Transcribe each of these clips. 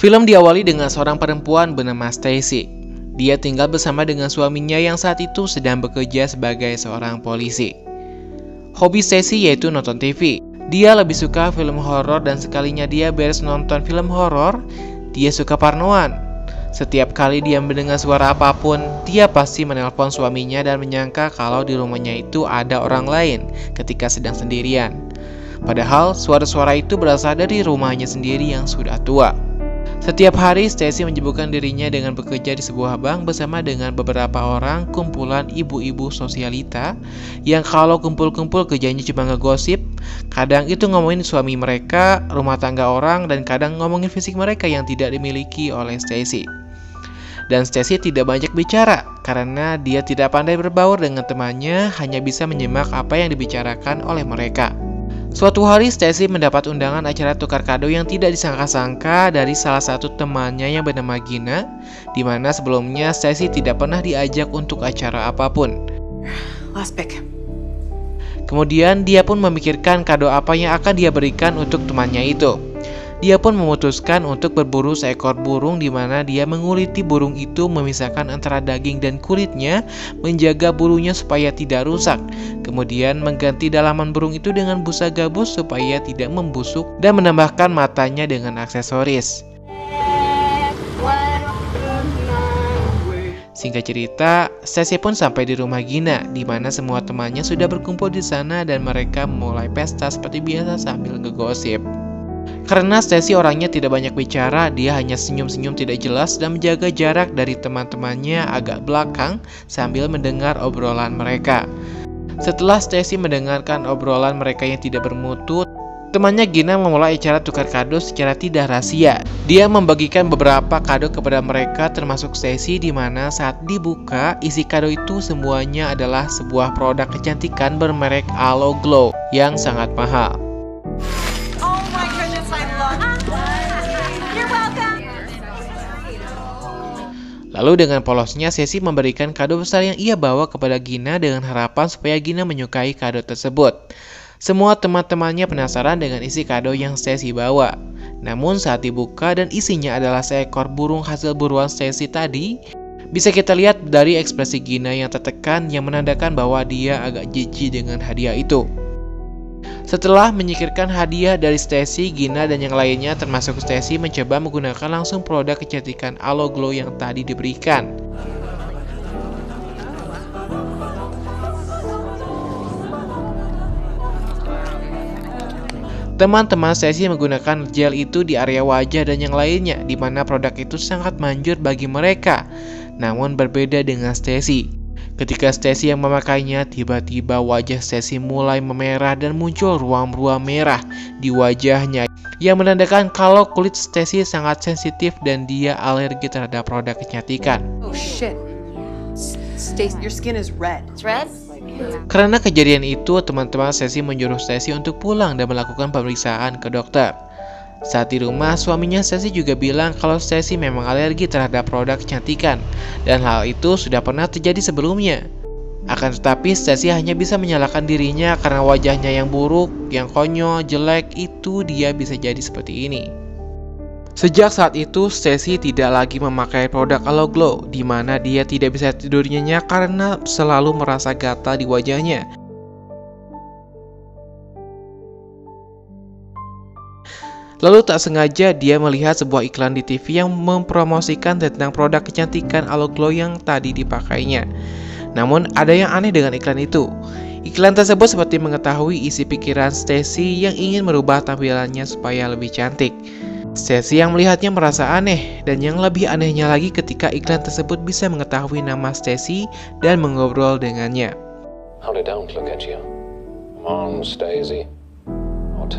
Film diawali dengan seorang perempuan bernama Stacy. Dia tinggal bersama dengan suaminya yang saat itu sedang bekerja sebagai seorang polisi. Hobi Stacy yaitu nonton TV. Dia lebih suka film horor dan sekalinya dia beres nonton film horor, dia suka parnoan. Setiap kali dia mendengar suara apapun, dia pasti menelpon suaminya dan menyangka kalau di rumahnya itu ada orang lain ketika sedang sendirian. Padahal suara-suara itu berasal dari rumahnya sendiri yang sudah tua. Setiap hari Stacy menyibukkan dirinya dengan bekerja di sebuah bank bersama dengan beberapa orang kumpulan ibu-ibu sosialita yang kalau kumpul-kumpul kerjanya cuma ngegosip, kadang itu ngomongin suami mereka, rumah tangga orang, dan kadang ngomongin fisik mereka yang tidak dimiliki oleh Stacy. Dan Stacy tidak banyak bicara karena dia tidak pandai berbaur dengan temannya, hanya bisa menyimak apa yang dibicarakan oleh mereka. Suatu hari Stacy mendapat undangan acara tukar kado yang tidak disangka-sangka dari salah satu temannya yang bernama Gina, di mana sebelumnya Stacy tidak pernah diajak untuk acara apapun. Last pick. Kemudian dia pun memikirkan kado apa yang akan dia berikan untuk temannya itu. Dia pun memutuskan untuk berburu seekor burung di mana dia menguliti burung itu, memisahkan antara daging dan kulitnya, menjaga bulunya supaya tidak rusak. Kemudian mengganti dalaman burung itu dengan busa gabus supaya tidak membusuk dan menambahkan matanya dengan aksesoris. Singkat cerita, Stacy pun sampai di rumah Gina, di mana semua temannya sudah berkumpul di sana dan mereka memulai pesta seperti biasa sambil ngegosip. Karena Stacy orangnya tidak banyak bicara, dia hanya senyum-senyum tidak jelas dan menjaga jarak dari teman-temannya agak belakang sambil mendengar obrolan mereka. Setelah Stacy mendengarkan obrolan mereka yang tidak bermutu, temannya Gina memulai acara tukar kado secara tidak rahasia. Dia membagikan beberapa kado kepada mereka termasuk Stacy, di mana saat dibuka, isi kado itu semuanya adalah sebuah produk kecantikan bermerek Aloe Glow yang sangat mahal. Lalu dengan polosnya Stacy memberikan kado besar yang ia bawa kepada Gina dengan harapan supaya Gina menyukai kado tersebut. Semua teman-temannya penasaran dengan isi kado yang Stacy bawa. Namun saat dibuka dan isinya adalah seekor burung hasil buruan Stacy tadi, bisa kita lihat dari ekspresi Gina yang tertekan yang menandakan bahwa dia agak jijik dengan hadiah itu. Setelah menyingkirkan hadiah dari Stacy, Gina dan yang lainnya termasuk Stacy mencoba menggunakan langsung produk kecantikan Aloe Glow yang tadi diberikan. Teman-teman Stacy menggunakan gel itu di area wajah dan yang lainnya, di mana produk itu sangat manjur bagi mereka. Namun berbeda dengan Stacy. Ketika Stacy yang memakainya, tiba-tiba wajah Stacy mulai memerah dan muncul ruam-ruam merah di wajahnya yang menandakan kalau kulit Stacy sangat sensitif dan dia alergi terhadap produk kecantikan. Oh shit. Stacy, your skin is red. It's red? Karena kejadian itu, teman-teman Stacy menyuruh Stacy untuk pulang dan melakukan pemeriksaan ke dokter. Saat di rumah, suaminya Stacy juga bilang kalau Stacy memang alergi terhadap produk kecantikan, dan hal itu sudah pernah terjadi sebelumnya. Akan tetapi, Stacy hanya bisa menyalahkan dirinya karena wajahnya yang buruk, yang konyol, jelek, itu dia bisa jadi seperti ini. Sejak saat itu, Stacy tidak lagi memakai produk Aloe Glow, di mana dia tidak bisa tidur nyenyak karena selalu merasa gatal di wajahnya. Lalu tak sengaja dia melihat sebuah iklan di TV yang mempromosikan tentang produk kecantikan Aloe Glow yang tadi dipakainya. Namun ada yang aneh dengan iklan itu. Iklan tersebut seperti mengetahui isi pikiran Stacy yang ingin merubah tampilannya supaya lebih cantik. Stacy yang melihatnya merasa aneh, dan yang lebih anehnya lagi ketika iklan tersebut bisa mengetahui nama Stacy dan mengobrol dengannya. Holly, don't look at you. Come on, Stacy.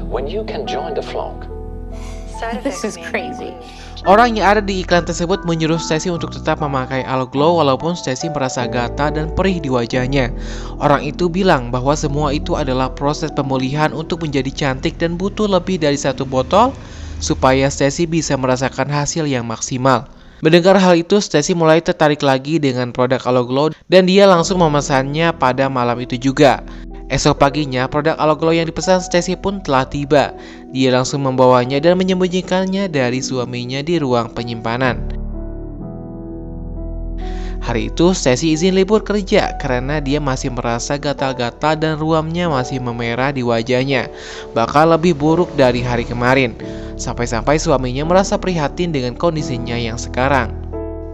When you can join the flock. This is crazy. Orang yang ada di iklan tersebut menyuruh Stacy untuk tetap memakai Aloe Glow walaupun Stacy merasa gatal dan perih di wajahnya. Orang itu bilang bahwa semua itu adalah proses pemulihan untuk menjadi cantik dan butuh lebih dari satu botol supaya Stacy bisa merasakan hasil yang maksimal. Mendengar hal itu, Stacy mulai tertarik lagi dengan produk Aloe Glow dan dia langsung memesannya pada malam itu juga. Esok paginya, produk Aloe Glow yang dipesan Stacy pun telah tiba. Dia langsung membawanya dan menyembunyikannya dari suaminya di ruang penyimpanan. Hari itu, Stacy izin libur kerja karena dia masih merasa gatal-gatal dan ruamnya masih memerah di wajahnya, bahkan lebih buruk dari hari kemarin. Sampai-sampai suaminya merasa prihatin dengan kondisinya yang sekarang.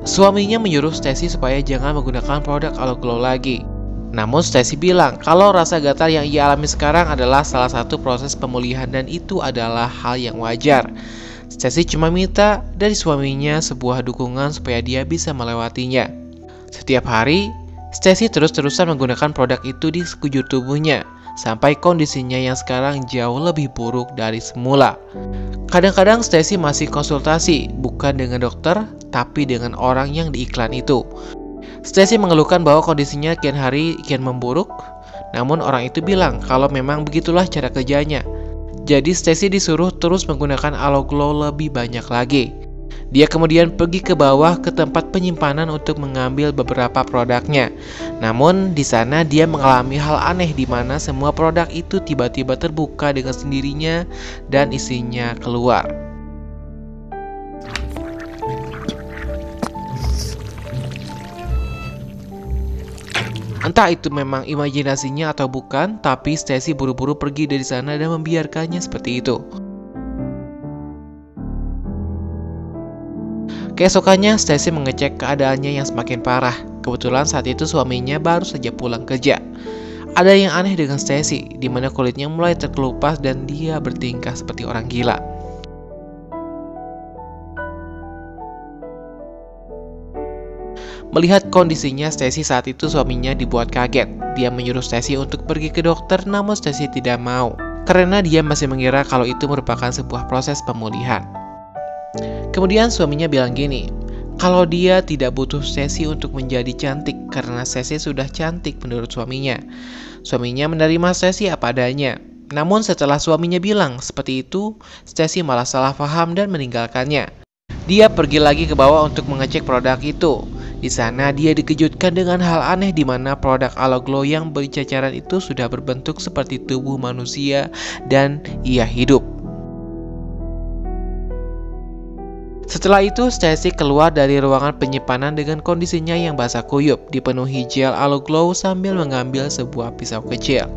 Suaminya menyuruh Stacy supaya jangan menggunakan produk Aloe Glow lagi. Namun Stacy bilang kalau rasa gatal yang ia alami sekarang adalah salah satu proses pemulihan dan itu adalah hal yang wajar. Stacy cuma minta dari suaminya sebuah dukungan supaya dia bisa melewatinya. Setiap hari, Stacy terus-terusan menggunakan produk itu di sekujur tubuhnya sampai kondisinya yang sekarang jauh lebih buruk dari semula. Kadang-kadang Stacy masih konsultasi bukan dengan dokter tapi dengan orang yang di iklan itu. Stacy mengeluhkan bahwa kondisinya kian hari kian memburuk, namun orang itu bilang kalau memang begitulah cara kerjanya. Jadi Stacy disuruh terus menggunakan Aloe Glow lebih banyak lagi. Dia kemudian pergi ke bawah ke tempat penyimpanan untuk mengambil beberapa produknya. Namun di sana dia mengalami hal aneh di mana semua produk itu tiba-tiba terbuka dengan sendirinya dan isinya keluar. Entah itu memang imajinasinya atau bukan, tapi Stacy buru-buru pergi dari sana dan membiarkannya seperti itu. Keesokannya, Stacy mengecek keadaannya yang semakin parah. Kebetulan saat itu suaminya baru saja pulang kerja. Ada yang aneh dengan Stacy, di mana kulitnya mulai terkelupas dan dia bertingkah seperti orang gila. Melihat kondisinya Stacy saat itu, suaminya dibuat kaget. Dia menyuruh Stacy untuk pergi ke dokter, namun Stacy tidak mau karena dia masih mengira kalau itu merupakan sebuah proses pemulihan. Kemudian suaminya bilang gini, kalau dia tidak butuh Stacy untuk menjadi cantik karena Stacy sudah cantik menurut suaminya. Suaminya menerima Stacy apa adanya. Namun setelah suaminya bilang seperti itu, Stacy malah salah paham dan meninggalkannya. Dia pergi lagi ke bawah untuk mengecek produk itu. Di sana dia dikejutkan dengan hal aneh di mana produk Aloe Glow yang berceceran itu sudah berbentuk seperti tubuh manusia dan ia hidup. Setelah itu, Stacy keluar dari ruangan penyimpanan dengan kondisinya yang basah kuyup, dipenuhi gel Aloe Glow sambil mengambil sebuah pisau kecil.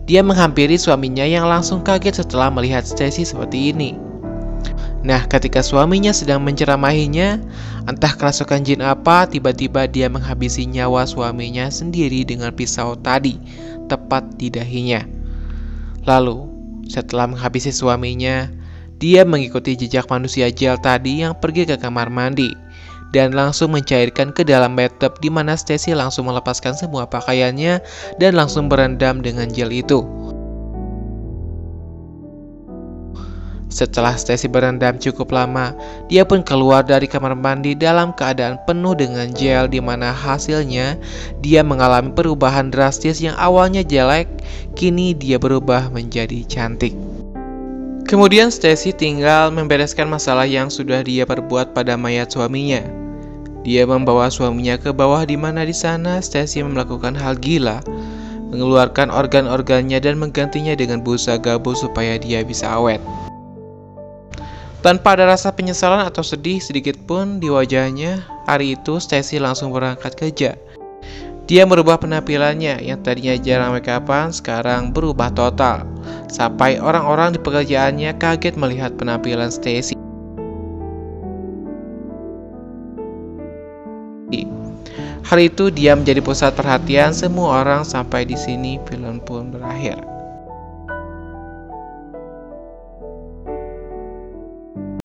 Dia menghampiri suaminya yang langsung kaget setelah melihat Stacy seperti ini. Nah, ketika suaminya sedang menceramahinya, entah kerasukan jin apa, tiba-tiba dia menghabisi nyawa suaminya sendiri dengan pisau tadi, tepat di dahinya. Lalu, setelah menghabisi suaminya, dia mengikuti jejak manusia gel tadi yang pergi ke kamar mandi dan langsung mencairkan ke dalam bathtub di mana Stacy langsung melepaskan semua pakaiannya dan langsung berendam dengan gel itu. Setelah Stacy berendam cukup lama, dia pun keluar dari kamar mandi dalam keadaan penuh dengan gel di mana hasilnya dia mengalami perubahan drastis yang awalnya jelek, kini dia berubah menjadi cantik. Kemudian Stacy tinggal membereskan masalah yang sudah dia perbuat pada mayat suaminya. Dia membawa suaminya ke bawah di mana di sana Stacy melakukan hal gila, mengeluarkan organ-organnya dan menggantinya dengan busa gabus supaya dia bisa awet. Tanpa ada rasa penyesalan atau sedih sedikit pun di wajahnya, hari itu Stacy langsung berangkat kerja. Dia merubah penampilannya yang tadinya jarang make upan, sekarang berubah total. Sampai orang-orang di pekerjaannya kaget melihat penampilan Stacy. Hari itu dia menjadi pusat perhatian semua orang sampai di sini film pun berakhir.